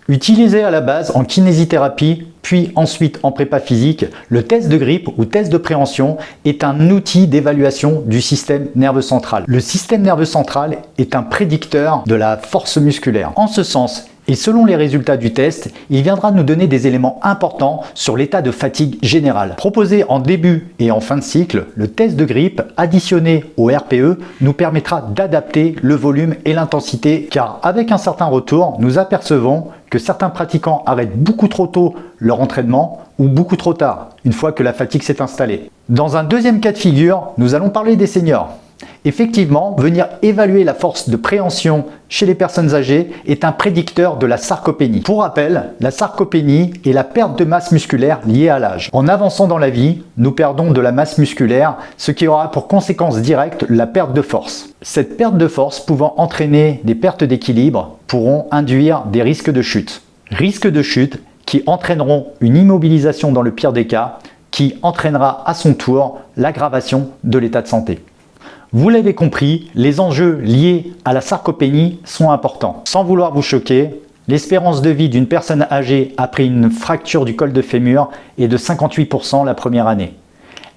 Utilisé à la base en kinésithérapie, puis ensuite en prépa physique, le test de grippe ou test de préhension est un outil d'évaluation du système nerveux central. Le système nerveux central est un prédicteur de la force musculaire. En ce sens, et selon les résultats du test, il viendra nous donner des éléments importants sur l'état de fatigue générale. Proposé en début et en fin de cycle, le test de grippe additionné au RPE nous permettra d'adapter le volume et l'intensité, car avec un certain retour, nous apercevons que certains pratiquants arrêtent beaucoup trop tôt leur entraînement ou beaucoup trop tard, une fois que la fatigue s'est installée. Dans un deuxième cas de figure, nous allons parler des seniors. Effectivement, venir évaluer la force de préhension chez les personnes âgées est un prédicteur de la sarcopénie. Pour rappel, la sarcopénie est la perte de masse musculaire liée à l'âge. En avançant dans la vie, nous perdons de la masse musculaire, ce qui aura pour conséquence directe la perte de force. Cette perte de force pouvant entraîner des pertes d'équilibre pourront induire des risques de chute. Risques de chute qui entraîneront une immobilisation dans le pire des cas, qui entraînera à son tour l'aggravation de l'état de santé. Vous l'avez compris, les enjeux liés à la sarcopénie sont importants. Sans vouloir vous choquer, l'espérance de vie d'une personne âgée après une fracture du col de fémur est de 58% la première année.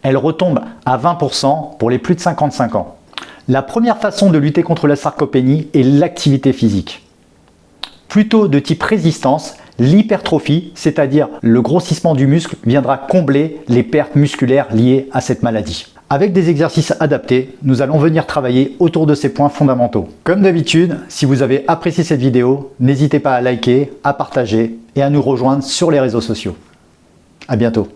Elle retombe à 20% pour les plus de 55 ans. La première façon de lutter contre la sarcopénie est l'activité physique. Plutôt de type résistance, l'hypertrophie, c'est-à-dire le grossissement du muscle, viendra combler les pertes musculaires liées à cette maladie. Avec des exercices adaptés, nous allons venir travailler autour de ces points fondamentaux. Comme d'habitude, si vous avez apprécié cette vidéo, n'hésitez pas à liker, à partager et à nous rejoindre sur les réseaux sociaux. À bientôt.